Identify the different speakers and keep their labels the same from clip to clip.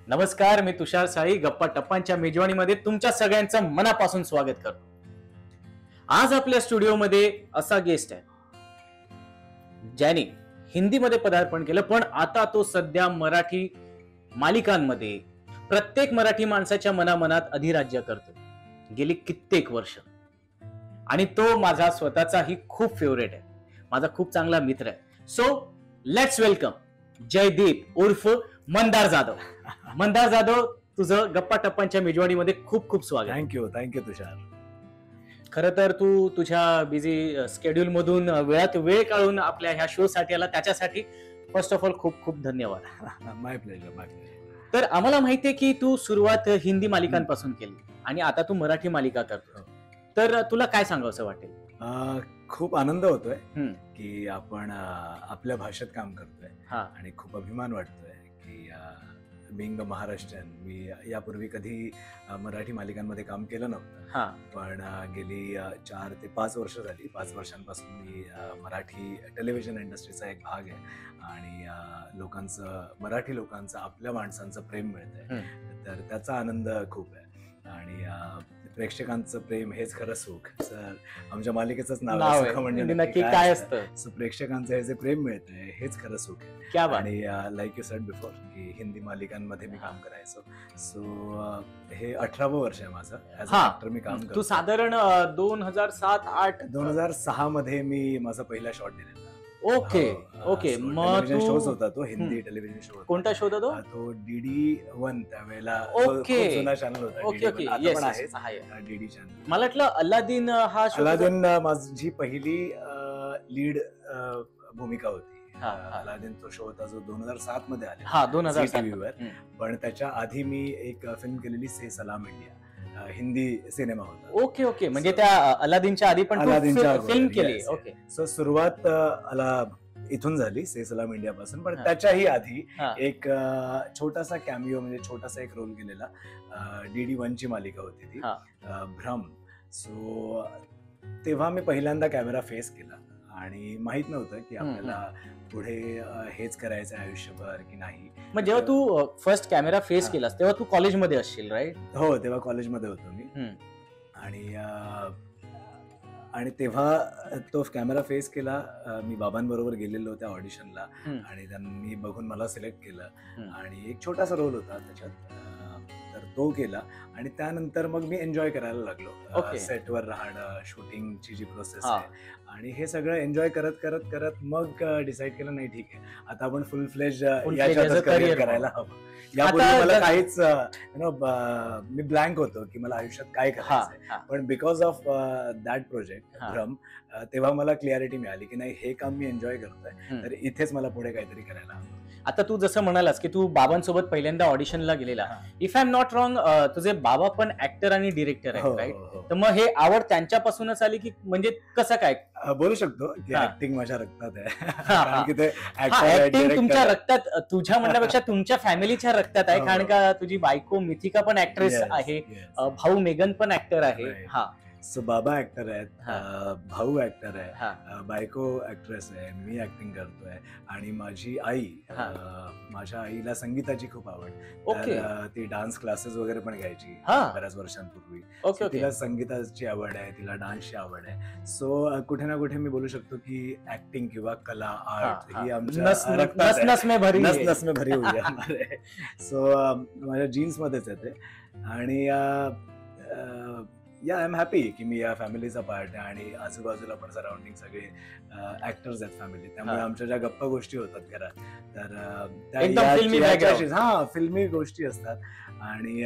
Speaker 1: नमस्कार, मी तुषार साळी गप्पा टप्पांच्या मेजवानीमध्ये तुमच्या सगळ्यांचं मनापासून स्वागत करतो. आज आपल्या स्टुडिओमध्ये असा गेस्ट आहे ज्याने हिंदीमध्ये पदार्पण केलं, पण आता तो सध्या मराठी मालिकांमध्ये प्रत्येक मराठी माणसाच्या मनामनात अधिराज्य करतो गेली कित्येक वर्ष. आणि तो माझा स्वतःचाही खूप फेवरेट आहे, माझा खूप चांगला मित्र आहे. सो लेट्स वेलकम जयदीप उर्फ मंदार जाधव. मंदार जाधव, तुझं गप्पा टप्पांच्या मेजवानीमध्ये खूप खूप स्वागत.
Speaker 2: थँक्यू तुषार.
Speaker 1: खरं तर तू तुझ्या बिझी स्केड्यूल मधून वेळात वेळ काढून आपल्या ह्या शो साठी आला, त्याच्यासाठी फर्स्ट ऑफ ऑल खूप खूप धन्यवाद.
Speaker 2: माय प्लेजर.
Speaker 1: तर आम्हाला माहितीये की तू सुरुवात हिंदी मालिकांपासून केली आणि आता तू मराठी मालिका करतो. तर तुला काय सांगावंसं वाटेल?
Speaker 2: खूप आनंद होतोय की आपण आपल्या भाषेत काम करतोय आणि खूप अभिमान वाटतोय की बिंग अ महाराष्ट्रीयन मी यापूर्वी कधी मराठी मालिकांमध्ये काम केलं नव्हतं, पण गेली 4 ते 5 वर्ष झाली. 5 वर्षांपासून मी मराठी टेलिव्हिजन इंडस्ट्रीचा एक भाग आहे आणि मराठी लोकांचं आपल्या माणसांचं प्रेम मिळतंय, तर त्याचा आनंद खूप आहे. आणि प्रेक्षकांचं प्रेम हेच खरं सुख. सर, आमच्या मालिकेचंच नाव आहे म्हणजे
Speaker 1: नक्की काय असतं.
Speaker 2: सो प्रेक्षकांचं हे जे प्रेम मिळतंय हेच खरं सुख आहे. आणि लाईक यू सेड बिफोर की हिंदी मालिकांमध्ये मी काम करायचो. सो हे 18वं वर्ष आहे माझं ऍज अ ऍक्टर मी काम करतो.
Speaker 1: तू साधारण
Speaker 2: 2006 मध्ये मी माझा पहिला शॉट दिलेला.
Speaker 1: ओके. मग
Speaker 2: शोज होता तो, हिंदी टेलिव्हिजन शो.
Speaker 1: कोणता शो होता तो?
Speaker 2: तो DD1 त्यावेळेला. जुना चॅनल होता. DD channel.
Speaker 1: मला वाटलं अल्लादीन हा शो.
Speaker 2: अल्लादीन माझी पहिली लीड भूमिका होती. अल्लादीन तो शो होता जो 2007 मध्ये आला 2007 वर. पण त्याच्या आधी मी एक फिल्म केलेली से सलाम इंडिया, हिंदी सिनेमा होता.
Speaker 1: ओके. म्हणजे त्या अल्लादीनच्या आधी पण फिल्म केली. ओके.
Speaker 2: सो सुरुवात इथून झाली से सलाम इंडिया पासून, पण त्याच्याही आधी एक छोटासा कॅमिओ म्हणजे छोटासा एक रोल केलेला DD1 ची मालिका होती ती भ्रम. सो तेव्हा मी पहिल्यांदा कॅमेरा फेस केला आणि माहित नव्हतं की आपल्याला पुढे हेच करायचं आयुष्यभर की नाही.
Speaker 1: मग जेव्हा तू फर्स्ट कॅमेरा फेस केलास तेव्हा तू कॉलेजमध्ये असशील, राईट?
Speaker 2: हो, तेव्हा कॉलेजमध्ये होतो मी. आणि तेव्हा तो कॅमेरा फेस केला. मी बाबांबरोबर गेलेलो त्या ऑडिशनला आणि त्यांनी बघून मला सिलेक्ट केलं आणि एक छोटासा रोल होता त्याच्यात, तर तो केला. आणि त्यानंतर मग मी एन्जॉय करायला लागलो सेटवर राहणं, शूटिंगची जी प्रोसेस आहे आणि हे सगळं एन्जॉय करत करत करत मग डिसाईड केलं नाही ठीक आहे, आता आपण फुल फ्लेज करिअर करायला हवं. यापूर्वी मला काहीच मी ब्लँक होतो की मला आयुष्यात काय करायचंय, पण बिकॉज ऑफ दॅट प्रोजेक्ट भ्रम तेव्हा मला क्लिअरिटी मिळाली की नाही, हे काम मी एन्जॉय करतोय, तर इथेच मला पुढे काहीतरी करायला हवं.
Speaker 1: आता तू जसं म्हणालास की तू बाबांसोबत पहिल्यांदा ऑडिशनला गेलेला, if I am not wrong तुझे बाबा पण ऍक्टर आणि डिरेक्टर आहेत, राईट? तर मग हे आवड त्यांच्यापासूनच आली की म्हणजे कसं काय?
Speaker 2: बोलू शकतो की ऍक्टिंग माझ्या रक्तात आहे.
Speaker 1: ऍक्टिंग तुमच्या रक्तात, तुझ्या म्हणण्यापेक्षा तुमच्या फॅमिलीच्या रक्तात आहे, कारण का तुझी बायको मिथिका पण ऍक्ट्रेस आहे, भाऊ मेगन पण ऍक्टर आहे.
Speaker 2: सो बाबा ऍक्टर आहेत, भाऊ ऍक्टर आहे, बायको ऍक्ट्रेस आहे, मी ऍक्टिंग करतोय आणि माझी आई, माझ्या आईला संगीताची खूप आवड. ती डान्स क्लासेस वगैरे पण घ्यायची बऱ्याच वर्षांपूर्वी. तिला संगीताची आवड आहे, तिला डान्सची आवड आहे. सो कुठे ना कुठे मी बोलू शकतो की ऍक्टिंग किंवा कला, आर्ट ही आमच्या
Speaker 1: नस में
Speaker 2: भरी हुई आहे. सो माझ्या जीन्स मध्येच येते. आणि आय एम हॅपी की मी या फॅमिलीचा पार्ट आहे आणि आजूबाजूला पण सराउंडिंग सगळे ऍक्टर्स आहेत फॅमिली, त्यामुळे आमच्या ज्या गप्पा गोष्टी होतात घरात तर फिल्मी गोष्टी असतात. आणि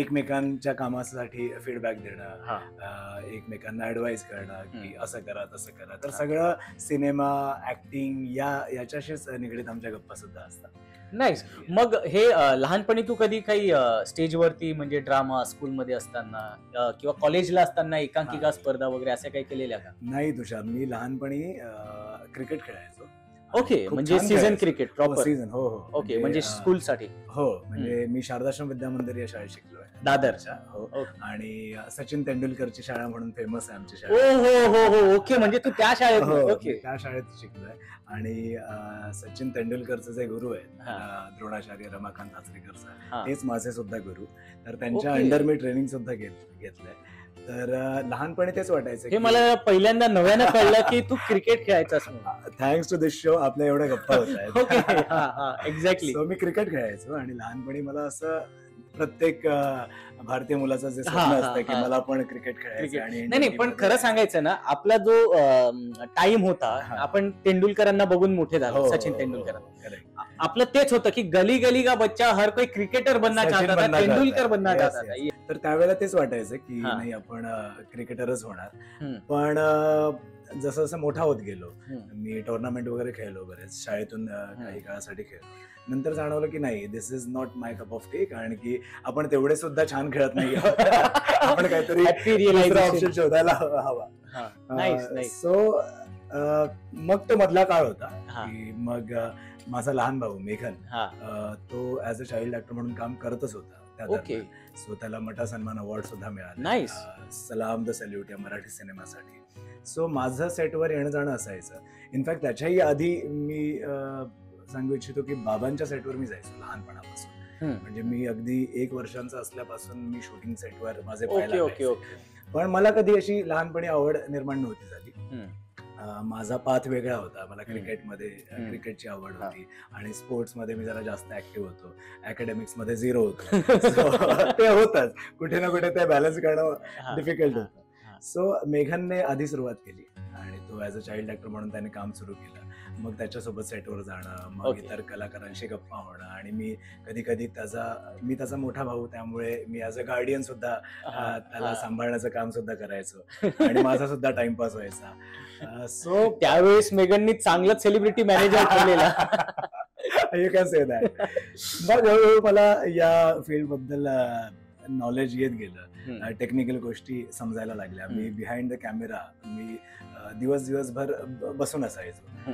Speaker 2: एकमेकांच्या कामासाठी फीडबॅक देणं, एकमेकांना ऍडवाइस करणं की असं करा तसं करा, तर सगळं सिनेमा, ऍक्टिंग याच्याशीच निगडीत आमच्या गप्पा सुद्धा असतात.
Speaker 1: नाईस. मग हे लहानपणी तू कधी काही स्टेजवरती म्हणजे ड्रामा स्कूलमध्ये असताना किंवा कॉलेजला असताना एकांकिका स्पर्धा वगैरे असं काही केलेल्या का?
Speaker 2: नाही तुषार, मी लहानपणी क्रिकेट खेळायचो
Speaker 1: ओके,
Speaker 2: खूप
Speaker 1: म्हणजे
Speaker 2: छान
Speaker 1: सीझन
Speaker 2: खेळायचो.
Speaker 1: Cricket proper.
Speaker 2: सीझन हो हो
Speaker 1: ओके, म्हणजे स्कूल साठी.
Speaker 2: हो, म्हणजे मी शारदाश्रम विद्या मंदिर या शाळेत शिकलोय
Speaker 1: दादरच्या.
Speaker 2: हो.
Speaker 1: ओके.
Speaker 2: आणि सचिन तेंडुलकरची शाळा म्हणून फेमस आहे आमची
Speaker 1: ओ
Speaker 2: शाळा.
Speaker 1: हो हो हो, ओके, म्हणजे तू त्या शाळेत.
Speaker 2: हो,
Speaker 1: ओके.
Speaker 2: मी त्या शाळेत शिकलोय. आणि सचिन तेंडुलकरचं जे गुरु आहेत द्रोणाचार्य रमाकांत आचरेकर सर, तेच माझे सुद्धा गुरु. तर त्यांच्या
Speaker 1: ओके.
Speaker 2: अंडर मी ट्रेनिंग सुद्धा घेतलंय. तर लहानपणी तेच वाटायचं
Speaker 1: हे मला पहिल्यांदा नव्यानं कळलं की तू क्रिकेट खेळायचास म्हणून.
Speaker 2: थँक्स टू दिस शो आपल्या एवढ्या गप्पा होत आहेत.
Speaker 1: Okay, exactly.
Speaker 2: सो मी क्रिकेट खेळायचो आणि लहानपणी मला असं प्रत्येक भारतीय मुलाचं जे स्वप्न असतं की मला पण क्रिकेट खेळायचं. आणि
Speaker 1: नाही, पण खरं सांगायचं ना, आपला जो टाइम होता, आपण तेंडुलकरांना बघून मोठे झालो. सचिन तेंडुलकर आपलं तेच होतं की गली गली का बच्चा हर कोई क्रिकेटर बनना चाहता था, तेंडुलकर बनना चाहता था.
Speaker 2: तर त्यावेळेला तेच वाटायचं की नाही आपण क्रिकेटरच होणार. पण जसं जसं मोठा होत गेलो, मी टुर्नामेंट वगैरे खेळलो, बरेच शाळेतून काही काळासाठी खेळलो. नंतर जाणवलं की नाही, this is not my cup of tea, कारण की आपण तेवढे सुद्धा छान खेळत नाही. आपण काहीतरी ऑप्शन शोधायला हवा. सो मग तो मधला काळ होता की मग माझा लहान भाऊ मेघन, तो ऍज अ चाइल्ड ऍक्टर म्हणून काम करतच होता.
Speaker 1: ओके.
Speaker 2: सो त्याला मटा सन्मान अवॉर्ड सुद्धा मिळाला.
Speaker 1: नाईस.
Speaker 2: सलाम द सॅल्यूट या मराठी सिनेमासाठी. सो माझं सेटवर येणं जाणं असायचं. इनफॅक्ट त्याच्याही आधी मी सांगू इच्छितो की बाबांच्या सेटवर मी जायचो लहानपणापासून. म्हणजे मी अगदी 1 वर्षांचा असल्यापासून मी शूटिंग सेटवर माझे पाहायला. पण मला कधी अशी लहानपणी आवड निर्माण नव्हती झाली. माझा पाथ वेगळा होता. मला क्रिकेटमध्ये क्रिकेटची आवड होती आणि स्पोर्ट्समध्ये मी जरा जास्त ऍक्टिव्ह होतो. अकॅडमिक्स मध्ये 0 होतो. ते होतच, कुठे ना कुठे ते बॅलन्स करणं डिफिकल्ट होतं. सो मेघनने आधी सुरुवात केली आणि तो ऍज अ चाइल्ड ऍक्टर म्हणून त्याने काम सुरू केलं. मग त्याच्यासोबत सेटवर जाणं, मग इतर कलाकारांशी गप्पा होणं. आणि मी कधी कधी त्याचा मोठा भाऊ, त्यामुळे मी ऍज अ गार्डियन सुद्धा त्याला सांभाळण्याचं काम सुद्धा करायचो आणि माझा सुद्धा टाइमपास व्हायचा. सो
Speaker 1: त्यावेळेस मेघननी चांगलाच सेलिब्रिटी मॅनेजर ठेवलेला.
Speaker 2: You can say that. मग हळूहळू मला या फील्ड बद्दल नॉलेज येत गेलं, टेक्निकल गोष्टी समजायला लागल्या. मी बिहाइंड द कॅमेरा मी दिवसभर बसून असायचो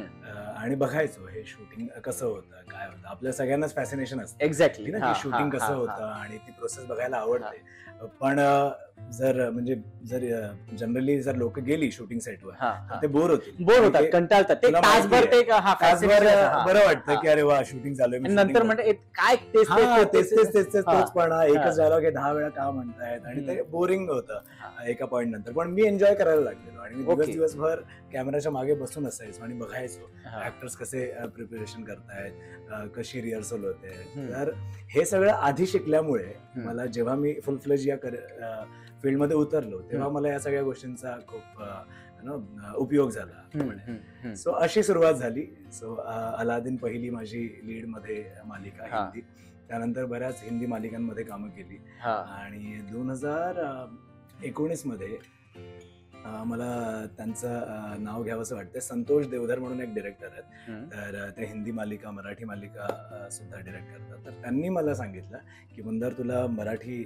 Speaker 2: आणि बघायचो हे शूटिंग कसं होतं, काय होतं. आपल्या सगळ्यांनाच फॅसिनेशन असतं
Speaker 1: एक्झॅक्टली
Speaker 2: ना की शूटिंग कसं होतं आणि ती प्रोसेस बघायला आवडते. पण जर जनरली जर लोक गेली शूटिंग सेटवर ते बोर
Speaker 1: होतात, कंटाळतात. ते तासभर
Speaker 2: बरं वाटतं की अरे वा शूटिंग चालू आहे,
Speaker 1: नंतर म्हणते काय
Speaker 2: तोचपणा, एकच डायलॉग हे 10 वेळा का म्हणतायत आणि ते बोरिंग होतं एका पॉइंट नंतर. पण मी एन्जॉय करायला लागलेलो आणि मी दिवसभर कॅमेराच्या मागे बसून असायचो आणि बघायचो ऍक्टर्स कसे प्रिपरेशन करतायत, कशी रिहर्सल होते. तर हे सगळं आधी शिकल्यामुळे मला जेव्हा मी फुल फ्लेज या फील्डमध्ये उतरलो तेव्हा मला या सगळ्या गोष्टींचा खूप उपयोग झाला. सो अशी सुरुवात झाली. सो अलादीन पहिली माझी लीड मध्ये मालिका हिंदी. त्यानंतर बऱ्याच हिंदी मालिकांमध्ये कामं केली आणि 2019 मध्ये मला त्यांचं नाव घ्यावंसं वाटतं. संतोष देवधर म्हणून एक डिरेक्टर आहेत, तर ते हिंदी मालिका, मराठी मालिका सुद्धा डिरेक्ट करतात. तर त्यांनी मला सांगितलं की मुंदर तुला मराठी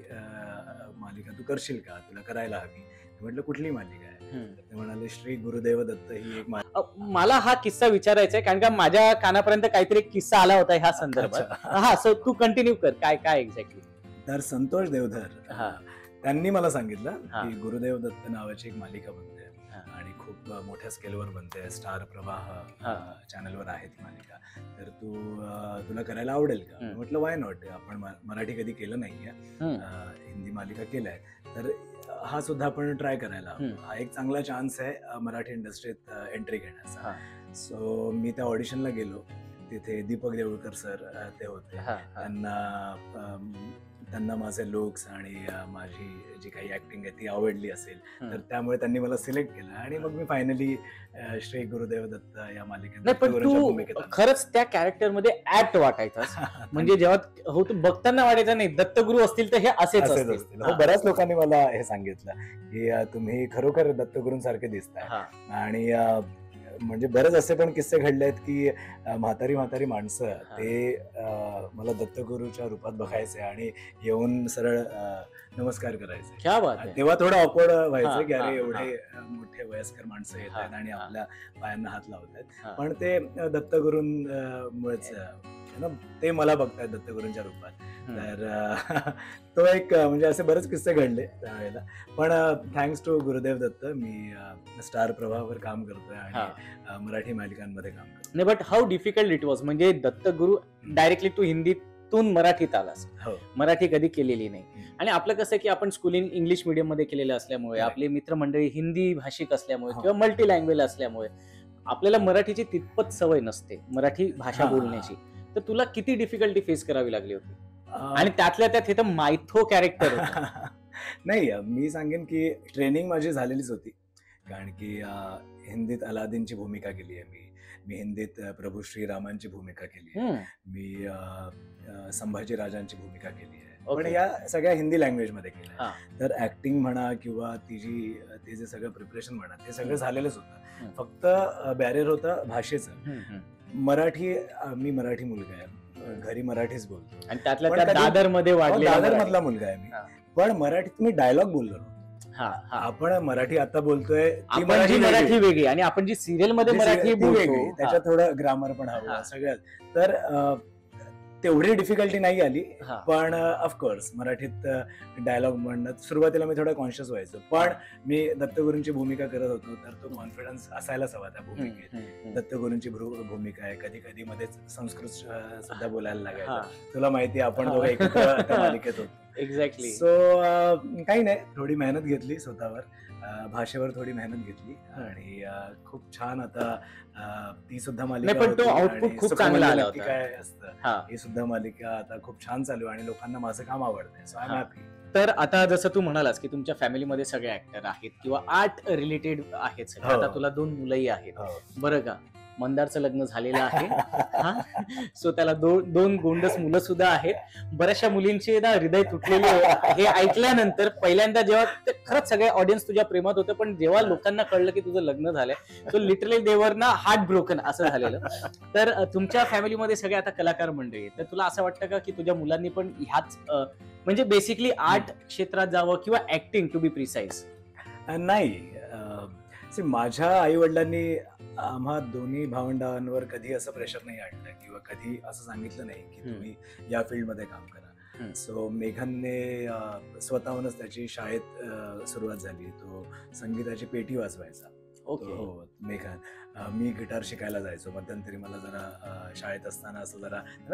Speaker 2: मालिका तू करशील का, तुला करायला हवी. म्हटलं कुठली मालिका आहे, ते म्हणाले श्री गुरुदेव दत्त ही एक मालिका.
Speaker 1: मला हा किस्सा विचारायचा आहे कारण का माझ्या कानापर्यंत काहीतरी किस्सा आला होता ह्या संदर्भात. सो तू कंटिन्यू कर, काय एक्झॅक्टली.
Speaker 2: तर संतोष देवधर त्यांनी मला सांगितलं की गुरुदेव दत्त नावाची एक मालिका बनते आणि खूप मोठ्या स्केलवर बनते. स्टार प्रवाह चॅनलवर आहे ती मालिका. तर तुला करायला आवडेल का. म्हटलं वाय नॉट, आपण मराठी कधी केलं नाहीये, हिंदी मालिका केलाय, तर हा सुद्धा आपण ट्राय करायला. हा एक चांगला चान्स आहे मराठी इंडस्ट्रीत एंट्री घेण्याचा. सो मी त्या ऑडिशनला गेलो. तिथे दीपक देऊळकर सर ते होते. त्यांना माझे लुक्स आणि माझी जी काही ऍक्टिंग आहे ती आवडली असेल, तर त्यामुळे त्यांनी मला सिलेक्ट केलं आणि मग मी फायनली श्री गुरुदेव दत्त या मालिकेत.
Speaker 1: पण तू खरंच त्या कॅरेक्टर मध्ये ऍक्ट वाटायचास, म्हणजे जेव्हा बघताना वाटायचं नाही दत्तगुरु असतील तर हे असेच असतील.
Speaker 2: बऱ्याच लोकांनी मला हे सांगितलं की तुम्ही खरोखर दत्तगुरूंसारखे दिसताय. आणि म्हणजे बरेच असे पण किस्से घडले आहेत की म्हातारी माणसं ते मला दत्तगुरूच्या रूपात बघायचे आणि येऊन सरळ नमस्कार करायचे.
Speaker 1: क्या बात आहे.
Speaker 2: तेव्हा थोडं ऑकवर्ड व्हायचं की
Speaker 1: हा,
Speaker 2: अरे
Speaker 1: हा,
Speaker 2: एवढे मोठे वयस्कर माणसं येत आहेत आणि
Speaker 1: हा.
Speaker 2: आपल्या पायांना हात लावत आहेत.
Speaker 1: हा.
Speaker 2: पण ते दत्तगुरूंमुळेच ते मला बघतायत दत्तगुरूंच्या रूपात. तर तो एक म्हणजे असे बरेच किस्से घडले त्यावेळेला. पण थँक्स टू गुरुदेव दत्त मी स्टार प्रवाहावर काम करतोय आणि मराठी मालिकांमध्ये काम करतोय.
Speaker 1: नाही, but how difficult it was. म्हणजे दत्तगुरू डायरेक्टली तू हिंदीतून मराठीत आलास.
Speaker 2: हो.
Speaker 1: मराठी कधी केलेली नाही. आणि आपलं कसं की आपण स्कूलिंग इंग्लिश मीडियम मध्ये केलेलं असल्यामुळे, आपले मित्रमंडळी हिंदी भाषिक असल्यामुळे किंवा मल्टी लँग्वेज असल्यामुळे आपल्याला मराठीची तितपत सवय नसते, मराठी भाषा बोलण्याची. तर तुला किती डिफिकल्टी फेस करावी लागली होती? आणि त्यातल्या त्यात हे तर मायथो कॅरेक्टर
Speaker 2: नाही, मी सांगेन की ट्रेनिंग माझी झालेलीच होती. कारण की हिंदीत अलादीनची भूमिका केली आहे मी हिंदीत प्रभू श्रीरामांची भूमिका केली आहे, मी संभाजी राजांची भूमिका केली आहे. पण या सगळ्या हिंदी लँग्वेज मध्ये केल्या. तर ऍक्टिंग म्हणा किंवा ते जे सगळं प्रिपरेशन म्हणा ते सगळं झालेलंच होतं. फक्त बॅरियर होतं भाषेचं. मी मराठी मुलगा आहे, घरी मराठीच बोलतो
Speaker 1: आणि त्यातल्या दादर मध्ये
Speaker 2: दादर मधला मुलगा आहे मी. पण मराठीत मी डायलॉग बोललो. आपण मराठी आता बोलतोय ती
Speaker 1: मराठी वेगळी आणि आपण जी सिरियल मध्ये मराठी
Speaker 2: वेगळी, त्याच्यात थोडं ग्रामर पण हवं सगळ्यात. तर तेवढी डिफिकल्टी नाही आली. पण ऑफकोर्स मराठीत डायलॉग म्हणणं सुरुवातीला मी थोडं कॉन्शियस व्हायचो. पण मी दत्तगुरूंची भूमिका करत होतो तर तो कॉन्फिडन्स असायलाच हवा त्या भूमिकेत. दत्तगुरूंची भूमिका आहे, कधी कधी मध्येच संस्कृत सुद्धा बोलायला लागायचं. तुला माहिती आपण दोघं एकत्र मालिकेत होतो.
Speaker 1: एक्झॅक्टली.
Speaker 2: सो काही नाही, थोडी मेहनत घेतली स्वतःवर, भाषेवर थोडी मेहनत घेतली आणि खूप छान आता ती सुद्धा मालिका.
Speaker 1: पण तो आउटपुट खूप चांगला आला होता.
Speaker 2: काय असतं ही सुद्धा मालिका आता खूप छान चालू आहे आणि लोकांना माझं काम आवडतंय. So I am happy.
Speaker 1: तर आता जसं तू म्हणालास की तुमच्या फॅमिलीमध्ये सगळे ऍक्टर आहेत किंवा आर्ट रिलेटेड आहेत. आता तुला 2 मुलंही आहेत, बरं का? मंदारचं लग्न झालेलं आहे. सो त्याला 2 गोंडस मुलं सुद्धा आहेत. बऱ्याचशा मुलींचे ना हृदय तुटलेले हे ऐकल्यानंतर पहिल्यांदा जेव्हा खरंच सगळे ऑडियन्स तुझ्या प्रेमात होते, पण जेव्हा लोकांना कळलं की तुझं लग्न झालंय तो लिटरली देवर ना हार्ट ब्रोकन असं झालेलं. तर तुमच्या फॅमिलीमध्ये सगळे आता कलाकार मंडळी आहेत. तर तुला असं वाटतं का की तुझ्या मुलांनी पण ह्याच म्हणजे बेसिकली आर्ट क्षेत्रात जावं किंवा ऍक्टिंग टू बी प्रिसाइज?
Speaker 2: नाही, माझ्या आई वडिलांनी आम्हा दोन्ही भावंडांवर कधी असं प्रेशर नाही आणलं किंवा कधी असं सांगितलं नाही की तुम्ही या फील्डमध्ये काम करा. सो मेघनने स्वतःहूनच त्याची शाळेत सुरुवात झाली. तो संगीताची पेटी वाजवायचा. हो, मेघन. मी गिटार शिकायला जायचो. मध्यंतरी मला जरा शाळेत असताना असं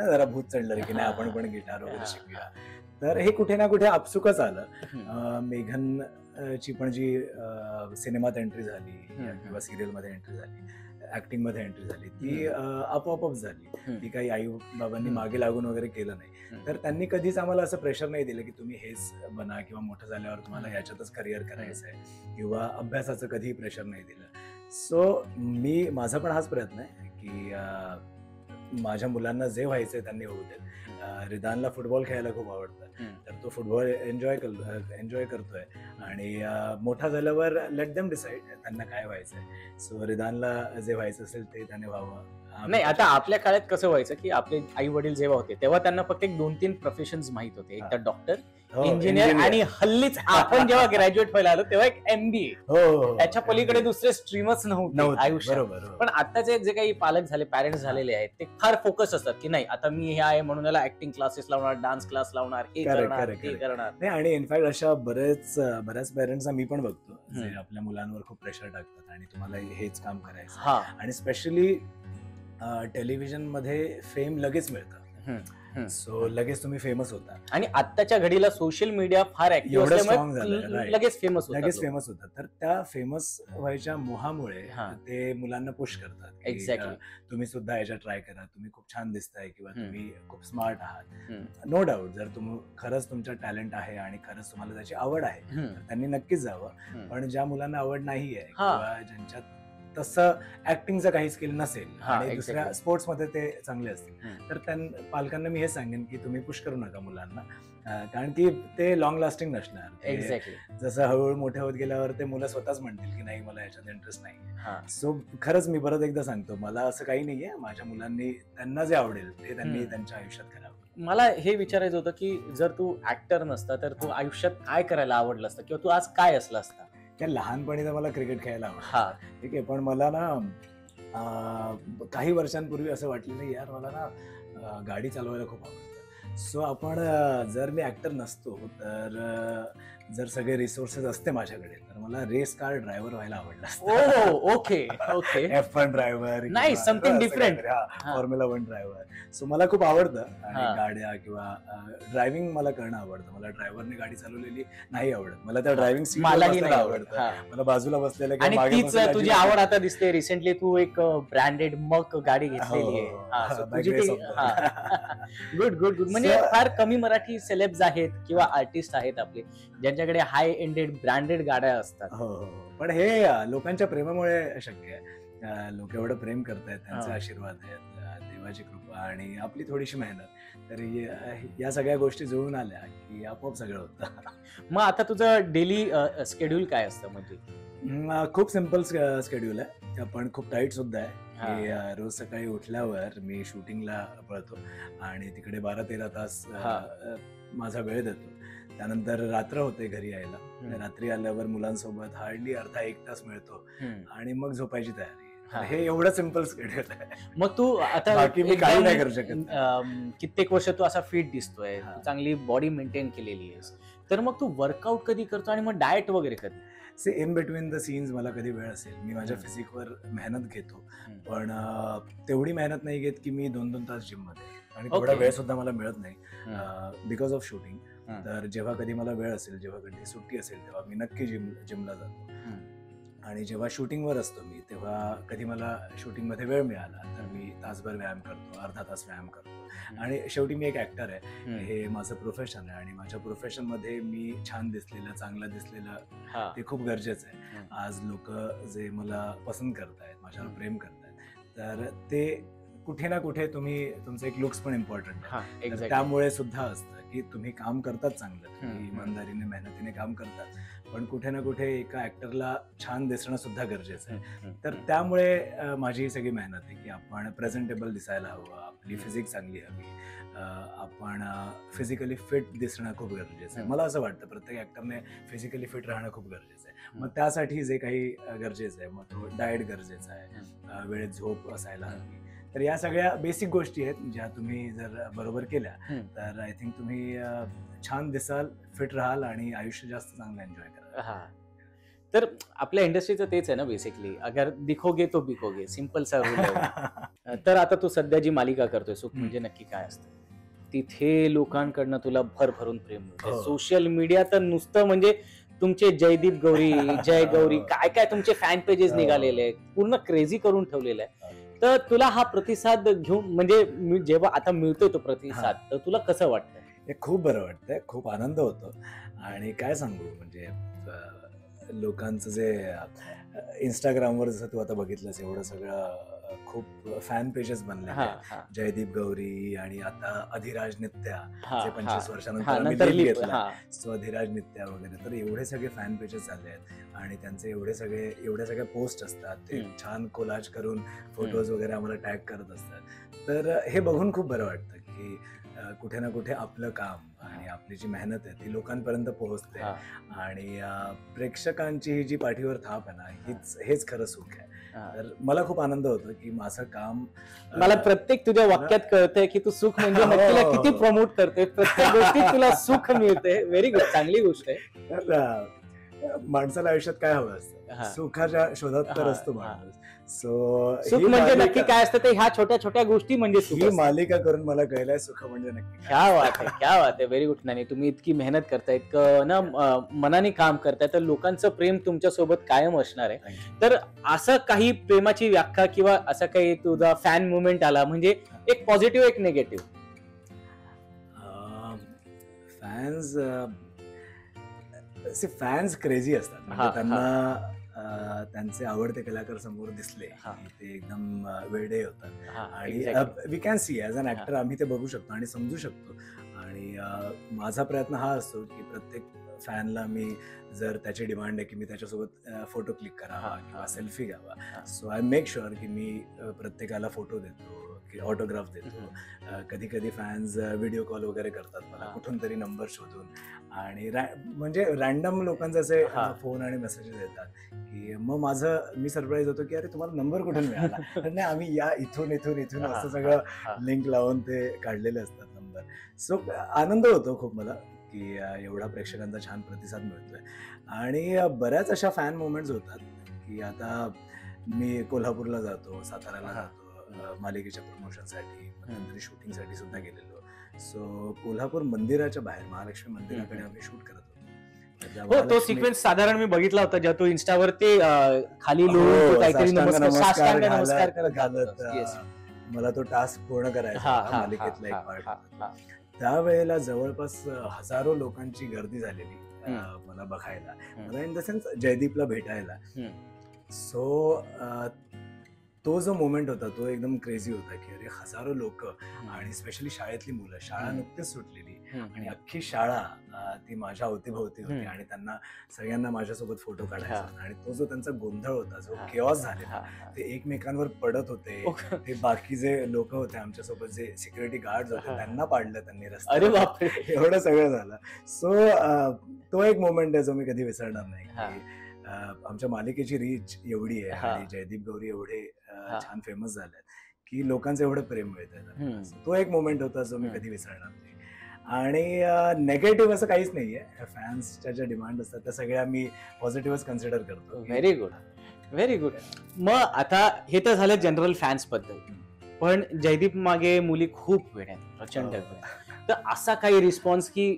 Speaker 2: जरा भूत चढलं की नाही आपण पण गिटार वगैरे शिकूया. तर हे कुठे ना कुठे आपसुकच आलं. मेघन ची पण जी सिनेमात एंट्री झाली किंवा सिरियल मध्ये एंट्री झाली, ऍक्टिंग मध्ये एंट्री झाली, ती आपोआपच झाली. ती काही आई बाबांनी मागे लागून वगैरे केलं नाही. तर त्यांनी कधीच आम्हाला असं प्रेशर नाही दिलं की तुम्ही हेच बना किंवा मोठं झाल्यावर तुम्हाला ह्याच्यातच करिअर करायचं आहे किंवा अभ्यासाचं कधीही प्रेशर नाही दिलं. सो माझा पण हाच प्रयत्न आहे की माझ्या मुलांना जे व्हायचंय त्यांनी होऊ देत. रिदानला फुटबॉल खेळायला खूप आवडतं, तर तो फुटबॉल एन्जॉय करतोय आणि मोठा झाल्यावर लेट देम डिसाइड त्यांना काय व्हायचंय. सो रिदानला जे व्हायचं असेल ते त्याने व्हावं.
Speaker 1: नाही, आता आपल्या काळात कसं व्हायचं की आपले आई वडील जेव्हा होते तेव्हा त्यांना फक्त 2-3 प्रोफेशन्स माहित होते. एक तर डॉक्टर, इंजिनियर आणि हल्लीच आपण जेव्हा ग्रॅज्युएट व्हायला आलो तेव्हा एक MBA. त्याच्या पलीकडे दुसरे स्ट्रीमच नव्हते आयुष्यात. पण आताचे जे काही पालक झाले, पॅरेंट्स झालेले आहेत, ते फार फोकस असतात की नाही आता मी हे आहे म्हणून याला ऍक्टिंग क्लासेस लावणार, डान्स क्लास लावणार, हे करणार, ते करणार.
Speaker 2: नाही, आणि इनफॅक्ट अशा बऱ्याच पेरेंट्सना मी पण बघतो जे आपल्या मुलांवर खूप प्रेशर टाकतात आणि तुम्हाला हेच काम करायचं. आणि स्पेशली टेलिव्हिजन मध्ये फेम लगेच मिळतं. सो लगेच तुम्ही फेमस होता.
Speaker 1: आणि आत्ताच्या घडीला सोशल मीडिया फार ऍक्टिव्ह असल्यामुळे लगेच फेमस
Speaker 2: होतात. तर त्या फेमस व्हायच्या मोहामुळे ते मुलांना पुश करतात.
Speaker 1: एक्झॅक्टली.
Speaker 2: तुम्ही सुद्धा याच्यात ट्राय करा, तुम्ही खूप छान दिसताय किंवा तुम्ही खूप स्मार्ट आहात. नो डाऊट, जर खरंच तुमचं टॅलेंट आहे आणि खरंच तुम्हाला त्याची आवड आहे तर त्यांनी नक्कीच जावं. पण ज्या मुलांना आवड नाहीये किंवा ज्यांच्यात तसं ऍक्टिंगचं काही स्किल नसेल
Speaker 1: हा,
Speaker 2: आणि दुसऱ्या
Speaker 1: exactly.
Speaker 2: स्पोर्ट्समध्ये ते चांगले असतील,
Speaker 1: हम्म.
Speaker 2: तर पालकांना मी हे सांगेन की तुम्ही पुश करू नका मुलांना, कारण की ते लॉंग लास्टिंग नसणार.
Speaker 1: एक्झॅक्टली.
Speaker 2: जसं हळूहळू मोठे होत गेल्यावर ते मुलं स्वतःच म्हणतील की नाही, मला याच्यात इंटरेस्ट नाही.
Speaker 1: हा.
Speaker 2: सो खरंच मी परत एकदा सांगतो, मला असं काही नाहीये, माझ्या मुलांनी त्यांना जे आवडेल ते त्यांनी त्यांच्या आयुष्यात करावं.
Speaker 1: मला हे विचारायचं होतं की जर तू ऍक्टर नसता तर तू आयुष्यात काय करायला आवडलं असतं किंवा तू आज काय असला असता?
Speaker 2: त्या लहानपणी तर मला क्रिकेट खेळायला आवडतं,
Speaker 1: हा.
Speaker 2: ठीक आहे, पण मला ना काही वर्षांपूर्वी असं वाटलेलं यार मला ना गाडी चालवायला खूप आवडतं. सो आपण जर मी ऍक्टर नसतो तर जर सगळे रिसोर्सेस असते माझ्याकडे तर मला रेस कार ड्रायव्हर व्हायला आवडलं असतं.
Speaker 1: Okay okay.
Speaker 2: F1 driver,
Speaker 1: Nice, something different.
Speaker 2: Formula 1 driver. So मला खूप आवडतं आणि
Speaker 1: हा.
Speaker 2: गाड्या किंवा ड्रायव्हिंग मला करणं आवडतं. मला ड्रायव्हरने गाडी चालवलेली नाही आवडत, मला त्या ड्रायव्हिंग सीट
Speaker 1: मलाही नाही
Speaker 2: आवडतं.
Speaker 1: हा.
Speaker 2: मला बाजूला बसलेलं किंवा
Speaker 1: आणि
Speaker 2: मागे
Speaker 1: तीच
Speaker 2: बसलेलं
Speaker 1: तुझी
Speaker 2: अजिबात
Speaker 1: आवड आता दिसते. रिसेंटली तू एक ब्रँडेड मग गाडी घेतलेली आहे.
Speaker 2: हो,
Speaker 1: हा, so
Speaker 2: by
Speaker 1: तुझी
Speaker 2: grace
Speaker 1: ती-
Speaker 2: of
Speaker 1: हा.
Speaker 2: God.
Speaker 1: Good good good. म्हणजे
Speaker 2: So-
Speaker 1: फार कमी मराठी सेलेब्स आहेत किंवा आर्टिस्ट आहेत आपले ज्यांच्याकडे हाय एंडेड ब्रँडेड गाड्या असतात.
Speaker 2: हो हो हो. पण हे लोकांच्या प्रेमामुळे शक्य आहे. लोक एवढं प्रेम करतायत, त्यांचे
Speaker 1: हा.
Speaker 2: आशीर्वाद आहेत, देवाची कृपा आणि आपली थोडीशी मेहनत, तर या सगळ्या गोष्टी जुळून आल्या की आपोआप सगळं होतं.
Speaker 1: मग आता तुझं डेली शेड्यूल काय असतं? म्हणजे
Speaker 2: खूप सिम्पल स्केड्यूल आहे, पण खूप टाईट सुद्धा आहे.
Speaker 1: हा.
Speaker 2: की रोज सकाळी उठल्यावर मी शूटिंगला पळतो आणि तिकडे 12-13 तास
Speaker 1: हा.
Speaker 2: माझा वेळ देतो. त्यानंतर रात्र होते घरी यायला.
Speaker 1: हम्म.
Speaker 2: रात्री आल्यावर मुलांसोबत हार्डली अर्धा 1 तास मिळतो
Speaker 1: हम्म.
Speaker 2: आणि मग झोपायची तयारी.
Speaker 1: हा.
Speaker 2: हे एवढं सिम्पल स्केड्यूल आहे.
Speaker 1: मग तू आता
Speaker 2: बाकी मी काही
Speaker 1: एकदम,
Speaker 2: नाही करू शकत.
Speaker 1: कित्येक वर्ष तू असा फिट दिसतोय,
Speaker 2: हा.
Speaker 1: तू चांगली बॉडी मेंटेन केलेली आहेस, तर मग तू वर्कआउट कधी करतो आणि मग डाएट वगैरे कधी?
Speaker 2: से इन बिटवीन द सीन्स मला कधी वेळ असेल मी माझ्या
Speaker 1: हम्म.
Speaker 2: फिजिकवर मेहनत घेतो,
Speaker 1: हम्म.
Speaker 2: पण तेवढी मेहनत नाही घेत की मी 2-2 तास जिम मध्ये, आणि तेवढा
Speaker 1: Okay.
Speaker 2: वेळ सुद्धा मला मिळत नाही
Speaker 1: हम्म.
Speaker 2: Because of shooting.
Speaker 1: हम्म.
Speaker 2: तर जेव्हा कधी मला वेळ असेल, जेव्हा कधी सुट्टी असेल, तेव्हा मी नक्की जिमला जातो. आणि जेव्हा शूटिंगवर असतो मी, तेव्हा कधी मला शूटिंगमध्ये वेळ मिळाला तर मी तासभर व्यायाम करतो, अर्धा तास व्यायाम करतो. आणि शेवटी मी एक ऍक्टर आहे,
Speaker 1: हम्म.
Speaker 2: हे माझं प्रोफेशन आहे आणि माझ्या प्रोफेशनमध्ये मी छान दिसलेलं, चांगलं दिसलेलं
Speaker 1: हा.
Speaker 2: ते खूप गरजेचं आहे.
Speaker 1: हम्म.
Speaker 2: आज लोक जे मला पसंत करतायत, माझ्यावर
Speaker 1: हम्म.
Speaker 2: प्रेम करतायत, तर ते कुठे ना कुठे तुमचं एक लुक्स पण इम्पॉर्टंट आहे.
Speaker 1: हा,
Speaker 2: तर
Speaker 1: exactly.
Speaker 2: त्यामुळे सुद्धा असतं की तुम्ही काम करतात चांगलं, तुम्ही
Speaker 1: हम्म.
Speaker 2: इमानदारीने, मेहनतीने काम करतात, पण कुठे ना कुठे एका ऍक्टरला छान दिसणं सुद्धा गरजेचं आहे.
Speaker 1: हम्म.
Speaker 2: तर त्यामुळे माझी ही सगळी मेहनत आहे की आपण प्रेझेंटेबल दिसायला हवं, आपली फिजिक चांगली हवी, आपण फिजिकली फिट दिसणं खूप गरजेचं आहे. मला असं वाटतं प्रत्येक ऍक्टरने फिजिकली फिट राहणं खूप गरजेचं आहे. मग त्यासाठी जे काही गरजेचं आहे, मग तो डाएट गरजेचा आहे, वेळेत झोप असायला हवी. तर या सगळ्या बेसिक गोष्टी आहेत ज्या तुम्ही जर बरोबर केल्या तर आय थिंक तुम्ही छान दिसाल, फिट राहाल आणि आयुष्य जास्त चांगलं एन्जॉय कराल.
Speaker 1: हा. तर आपल्या इंडस्ट्रीचं तेच आहे ना बेसिकली, अगर दिखोगे तो बिकोगे, सिंपल सा रूल आहे. तर आता तू सध्या जी मालिका करतोय सुख म्हणजे नक्की काय असतं? तिथे लोकांकडनं तुला भरभरून प्रेम मिळतं.
Speaker 2: हो.
Speaker 1: सोशल मीडिया तर नुसतं म्हणजे तुमचे जयदीप गौरी, जय गौरी, काय काय तुमचे फॅन पेजेस निघालेले आहेत, पूर्ण क्रेझी करून ठेवलेलं आहे. तर तुला हा प्रतिसाद घेऊन म्हणजे जेव्हा आता मिळतोय तो प्रतिसाद, तर तुला कसं वाटतं?
Speaker 2: हे खूप बरं वाटतंय, खूप आनंद होतो. आणि काय सांगू, म्हणजे लोकांचं जे इंस्टाग्रामवर जसं तू आता बघितलंस, एवढं सगळं खूप फॅन पेजेस बनले
Speaker 1: हा,
Speaker 2: आहेत.
Speaker 1: हा,
Speaker 2: जयदीप गौरी आणि आता अधिराज नित्या,
Speaker 1: हा,
Speaker 2: जे
Speaker 1: हा,
Speaker 2: 25 वर्षानंतर
Speaker 1: हा,
Speaker 2: आम्ही
Speaker 1: नंतर
Speaker 2: lead
Speaker 1: लिप,
Speaker 2: घेतला.
Speaker 1: हा.
Speaker 2: सो अधिराज नित्या वगैरे, तर एवढे सगळे फॅन पेजेस झाले आहेत आणि त्यांचे एवढे सगळे पोस्ट असतात, ते छान कोलाज करून फोटोज वगैरे आम्हाला टॅग करत असतात. तर हे बघून खूप बरं वाटतं की कुठे ना कुठे आपलं काम आणि आपली जी मेहनत आहे ती लोकांपर्यंत पोहोचते.
Speaker 1: हा.
Speaker 2: आणि प्रेक्षकांची ही जी पाठीवर थाप आहे ना, हेच खरं सुख आहे.
Speaker 1: हा.
Speaker 2: तर मला खूप आनंद होतो की माझं काम
Speaker 1: मला प्रत्येक तुझ्या वाक्यात कळतंय की तू सुख म्हणजे
Speaker 2: हो,
Speaker 1: नक्कीला
Speaker 2: हो,
Speaker 1: किती
Speaker 2: हो.
Speaker 1: प्रमोट करतोय, प्रत्येक गोष्टीत तुला सुख मिळते. व्हेरी गुड, चांगली गोष्ट आहे.
Speaker 2: तर माणसाला आयुष्यात काय हवं
Speaker 1: हा.
Speaker 2: असतं, सुखाच्या शोधात तर
Speaker 1: हा,
Speaker 2: असतो
Speaker 1: हा.
Speaker 2: माणूस. सो
Speaker 1: सुख म्हणजे नक्की काय असतं ते ह्या छोट्या छोट्या गोष्टी म्हणजे सुख
Speaker 2: ही
Speaker 1: असतं.
Speaker 2: मालिका करून मला कळलंय सुख म्हणजे नक्की काय.
Speaker 1: क्या बात आहे, क्या बात आहे. Very good. नाही तुम्ही इतकी मेहनत करताय, इतकं ना मनाने काम करताय, तर लोकांचं प्रेम तुमच्या सोबत कायम असणार आहे.
Speaker 2: Thank you.
Speaker 1: तर असं काही प्रेमाची व्याख्या किंवा असं काही तुझा फॅन मुवमेंट आला म्हणजे एक पॉझिटिव्ह एक निगेटिव्ह?
Speaker 2: फॅन्स क्रेझी असतात, म्हणजे
Speaker 1: हा,
Speaker 2: त्यांना त्यांचे आवडते कलाकार समोर दिसले की ते एकदम वेडे होतात आणि
Speaker 1: exactly.
Speaker 2: We can see as an actor आम्ही ते बघू शकतो आणि समजू शकतो. आणि माझा प्रयत्न हा असतो की प्रत्येक फॅनला मी जर त्याची डिमांड आहे की मी त्याच्यासोबत फोटो क्लिक करावा किंवा सेल्फी घ्यावा, सो आय मेक शुअर की मी प्रत्येकाला फोटो देतो की ऑटोग्राफ देतो. कधी कधी फॅन्स व्हिडिओ कॉल वगैरे करतात मला कुठून तरी नंबर शोधून, आणि म्हणजे रॅन्डम लोकांचे असे फोन आणि मेसेजेस येतात की मग मी सरप्राईज होतो की अरे तुम्हाला नंबर कुठून मिळाला. नाही, आम्ही या इथून असं सगळं लिंक लावून ते काढलेले असतात नंबर. सो आनंद होतो खूप मला की एवढा प्रेक्षकांचा छान प्रतिसाद मिळतोय. आणि बऱ्याच अशा फॅन मोमेंट्स होतात की आता मी कोल्हापूरला जातो, साताऱ्याला जातो मालिकेच्या प्रमोशनसाठी, नंतर शूटिंगसाठी सुद्धा गेलेलो. सो कोल्हापूर मंदिराच्या बाहेर महालक्ष्मी मंदिराकडे आम्ही शूट करत होतो.
Speaker 1: हो, तो सिक्वेन्स साधारण मी बघितला होता जेव्हा तो इंस्टावर ते खाली लोळून काहीतरी नमस्कार
Speaker 2: घालत मला तो टास्क पूर्ण करायचा मालिकेतला एक पार्ट. त्यावेळेला जवळपास हजारो लोकांची गर्दी झालेली मला बघायला, मला इन द सेन्स जयदीपला भेटायला. सो तो जो मोमेंट होता तो एकदम क्रेझी होता की अरे हजारो लोक, आणि स्पेशली शाळेतली मुलं, शाळा नुकतीच सुटलेली आणि अख्खी शाळा ती माझ्या अवतीभोवती होती आणि त्यांना सगळ्यांना माझ्यासोबत फोटो काढायचा. आणि तो जो त्यांचा गोंधळ होता, जो केऑस झालेला, ते एकमेकांवर पडत होते, ते बाकी जे लोक होते आमच्यासोबत, जे सिक्युरिटी गार्ड होते, त्यांना पाडलं त्यांनी रस्त्यावर, एवढं सगळं झालं. सो तो एक मोमेंट आहे जो मी कधी विसरणार नाही. आमच्या मालिकेची रीच एवढी आहे आणि जयदीप गौरी एवढे छान फेमस झाले की लोकांचं एवढं प्रेम मिळतं. तो एक मोमेंट होता जो मी कधी विसरणार नाही. आणि नेगेटिव्ह असं काहीच नाहीये. फॅन्सच्या ज्या डिमांड असतात त्या सगळ्या मी पॉझिटिव्हच कन्सिडर करतो.
Speaker 1: Very good, very good. मग आता हे तर झालं जनरल फॅन्स बद्दल, पण जयदीप मागे मुली खूप वेळ आहेत, प्रचंड वेळ. तर असा काही रिस्पॉन्स की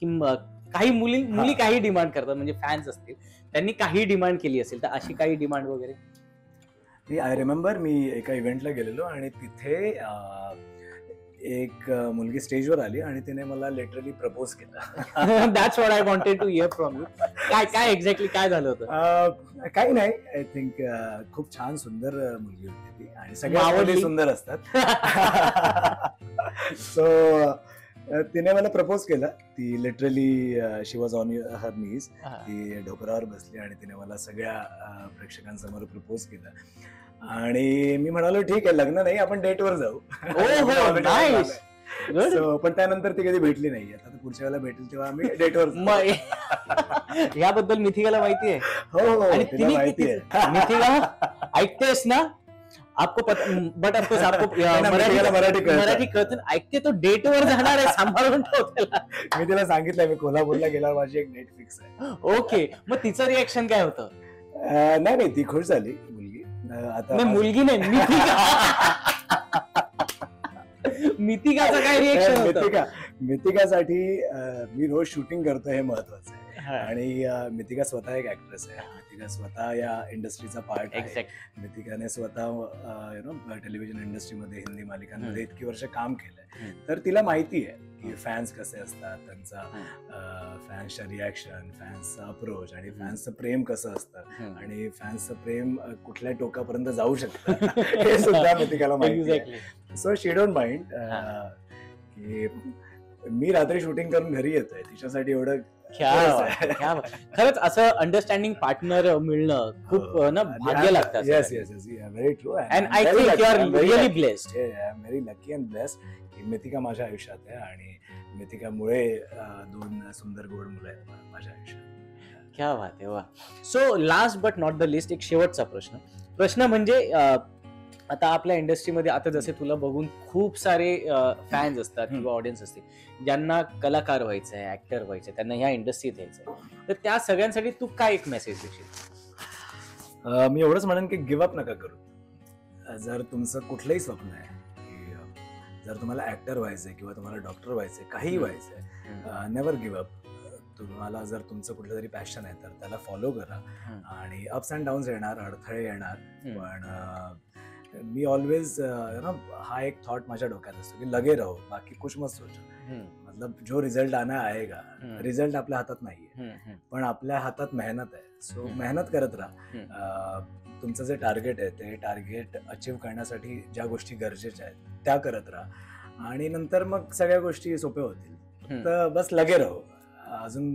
Speaker 1: काही मुली काही डिमांड करतात, म्हणजे फॅन्स असतील त्यांनी काही डिमांड केली असेल, तर अशी काही डिमांड वगैरे?
Speaker 2: आय रिमेंबर मी एका इव्हेंटला गेलेलो आणि तिथे एक मुलगी स्टेजवर आली आणि तिने मला लिटरली प्रपोज केला.
Speaker 1: That's what I wanted to hear from you. काय एक्झॅक्टली काय झालं होतं?
Speaker 2: काही नाही, आय थिंक खूप छान सुंदर मुलगी होती ती, आणि सगळ्या सुंदर असतात. सो तिने मला प्रपोज केला. ती literally she was on her knees. ती ढोपरावर बसली आणि तिने मला सगळ्या प्रेक्षकांसमोर प्रपोज केलं. आणि मी म्हणालो ठीक आहे, लग्न नाही, आपण डेटवर जाऊ. पण त्यानंतर ती कधी भेटली नाही. आता पुढच्या वेळेला भेटेल तेव्हा आम्ही डेटवर जाऊ.
Speaker 1: याबद्दल मिथिकाला माहिती आहे?
Speaker 2: हो, माहिती आहे.
Speaker 1: मिथिका ऐकतेस ना? आपको पता, बट ऑफकोर्स आपको मराठी कळतं, ऐकते तो डेटवर जाणार आहे, सांभाळून ठेव त्याला.
Speaker 2: मी तिला सांगितलंय मी कोल्हापूरला गेल्यावर माझी एक डेट फिक्स आहे.
Speaker 1: ओके, मग तिचं रिएक्शन काय होतं?
Speaker 2: नाही, ती खुश झाली मुलगी. आता
Speaker 1: मुलगी नाही, मिथिकाचं काय रिएक्शन होतं?
Speaker 2: मिथिकासाठी मी रोज शूटिंग करतो हे महत्वाचं आहे. आणि मिथिका स्वतः एक ऍक्ट्रेस आहे. मिथिका स्वतः या इंडस्ट्रीचा पार्ट आहे. मिथिकाने स्वतः टेलिव्हिजन इंडस्ट्रीमध्ये, हिंदी मालिकांमध्ये इतकी वर्ष काम केलंय. तर तिला माहिती आहे की फॅन्स कसे असतात, त्यांचा फॅन्सच्या रिॲक्शन, फॅन्सचा अप्रोच आणि फॅन्सचं प्रेम कसं असतं, आणि फॅन्सचं प्रेम कुठल्या टोकापर्यंत जाऊ शकतं हे सुद्धा मिथिकाला माहिती आहे. सो शी डोंट माइंड की मी रात्री शूटिंग करून घरी येतोय, तिच्यासाठी एवढं.
Speaker 1: खरंच असं अंडरस्टँडिंग पार्टनर मिळणं खूप ना भाग्य लागतं.
Speaker 2: Yes, very true.
Speaker 1: And I think you are really blessed.
Speaker 2: I am very lucky and blessed की मिथिका माझ्या आयुष्यात आहे, आणि मिथिकामुळे 2 सुंदर गोड मुलं आहेत माझ्या आयुष्यात.
Speaker 1: क्या बात आहे, वा. So last but not the list, एक शेवटचा प्रश्न म्हणजे आता आपल्या इंडस्ट्रीमध्ये आता जसे तुला बघून खूप सारे फॅन्स असतात किंवा ऑडियन्स असते ज्यांना कलाकार व्हायचंय, ऍक्टर व्हायचंय, त्यांना ह्या इंडस्ट्रीत यायचंय, तर त्या सगळ्यांसाठी तू काय एक मेसेज देशील?
Speaker 2: मी एवढंच म्हणेन की गिव्ह अप नका करू. जर तुमचं कुठलंही स्वप्न आहे की जर तुम्हाला ऍक्टर व्हायचंय किंवा तुम्हाला डॉक्टर व्हायचंय, काहीही व्हायचंय, नेव्हर गिव्ह अप. तुम्हाला जर तुमचं कुठलं तरी पॅशन आहे तर त्याला फॉलो करा. आणि अप्स अँड डाऊन्स येणार, अडथळे येणार, पण मी ऑलवेज ना हा एक थॉट माझ्या डोक्यात असतो की लगे रहो बाकी कुछ मत सोचो. मतलब जो रिझल्ट आना आएगा, रिझल्ट आपल्या हातात नाहीये, पण आपल्या हातात मेहनत आहे. सो मेहनत करत राहा. तुमचं जे टार्गेट आहे ते टार्गेट अचीव्ह करण्यासाठी ज्या गोष्टी गरजेच्या आहेत त्या करत राहा आणि नंतर मग सगळ्या गोष्टी सोप्या होतील. तर बस लगे रहो. अजून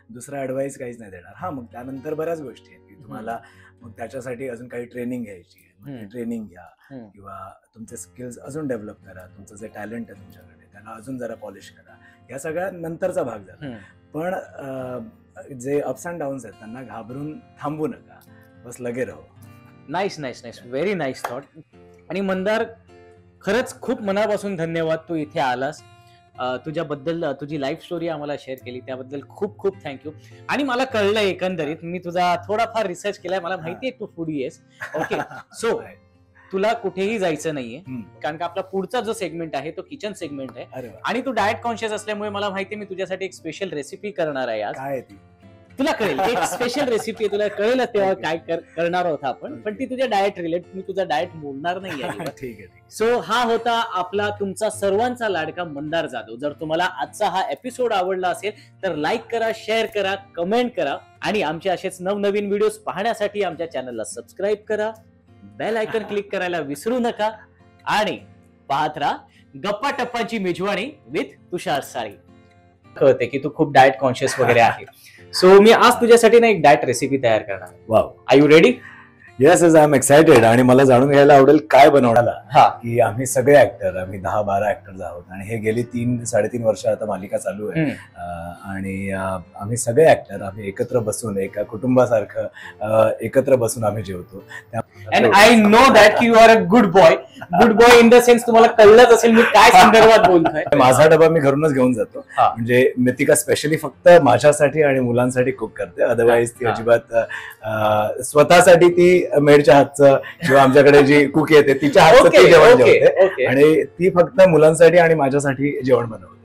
Speaker 2: दुसरा ऍडवाइस काहीच नाही देणार. हा, मग त्यानंतर बऱ्याच गोष्टी आहेत की तुम्हाला मग त्याच्यासाठी अजून काही ट्रेनिंग घ्यायची आहे, ट्रेनिंग घ्या किंवा तुमचे स्किल्स अजून डेव्हलप करा. तुमचं जे टॅलेंट आहे तुमच्याकडे त्याला अजून जरा पॉलिश करा. या सगळ्या नंतरचा भाग झाला. पण जे अप्स अँड डाऊन्स आहेत त्यांना घाबरून थांबू नका. बस लगे रहो.
Speaker 1: Nice nice nice, very nice thought. आणि मंदार, खरंच खूप मनापासून धन्यवाद तू इथे आलास. तुझ्याबद्दल तुझी लाईफ स्टोरी आम्हाला शेअर केली त्याबद्दल खूप खूप थँक्यू. आणि मला कळलं एकंदरीत, मी तुझा थोडाफार रिसर्च केलाय, मला माहितीये तू फूडी आहेस. ओके, सो तुला कुठेही जायचं नाहीये, कारण का आपला पुढचा जो सेगमेंट आहे तो किचन सेगमेंट आहे. आणि तू डाएट कॉन्शियस असल्यामुळे मला माहितीये मी तुझ्यासाठी एक स्पेशल रेसिपी करणार आहे आज.
Speaker 2: काय ती
Speaker 1: तुला कळेल, एक स्पेशल रेसिपी आहे, तुला कळेल तेव्हा काय करणार आहोत आपण. पण ती तुझ्या डाएट रिलेट, मी तुझा डाएट बोलणार नाही आहे.
Speaker 2: ठीक आहे.
Speaker 1: सो हा होता आपला तुमचा सर्वांचा लाडका मंदार जाधव. जर तुम्हाला आजचा हा एपिसोड आवडला असेल तर लाईक करा, शेअर करा, कमेंट करा आणि आमचे असेच नवनवीन व्हिडिओज पाहण्यासाठी आमच्या चॅनलला सबस्क्राईब करा. बेल आयकॉन क्लिक करायला विसरू नका आणि पाहत राहा गप्पा टप्पांची मेजवानी विथ तुषार साळी. कळते की तू खूप डाएट कॉन्शियस वगैरे आहे. सो मी आज तुझ्यासाठी ना एक डाएट रेसिपी तयार करणार.
Speaker 2: Wow,
Speaker 1: are you ready?
Speaker 2: Yes I am excited. आणि मला जाणून घ्यायला आवडेल काय बनवण्याला. की आम्ही सगळे ऍक्टर, आम्ही 10-12 ऍक्टर्स आहोत आणि हे गेली 3-3.5 वर्ष आता मालिका चालू आहे. आणि आम्ही सगळे ऍक्टर आम्ही एकत्र बसून एका कुटुंबासारखं एकत्र बसून आम्ही जेवतो.
Speaker 1: And I know that you are a good boy. Good boy in the sense तुम्हाला कळलंच असेल मी काय संदर्भात बोलतोय.
Speaker 2: माझा डबा मी घरूनच घेऊन जातो. म्हणजे मितिका स्पेशली फक्त माझ्यासाठी आणि मुलांसाठी कुक करते. अदरवाईज ती अजिबात स्वतःसाठी ती मेडच्या हातचं किंवा आमच्याकडे जी कुक येते तिच्या हातचं ती जेवण जेवते आणि ती फक्त मुलांसाठी आणि माझ्यासाठी जेवण बनवते.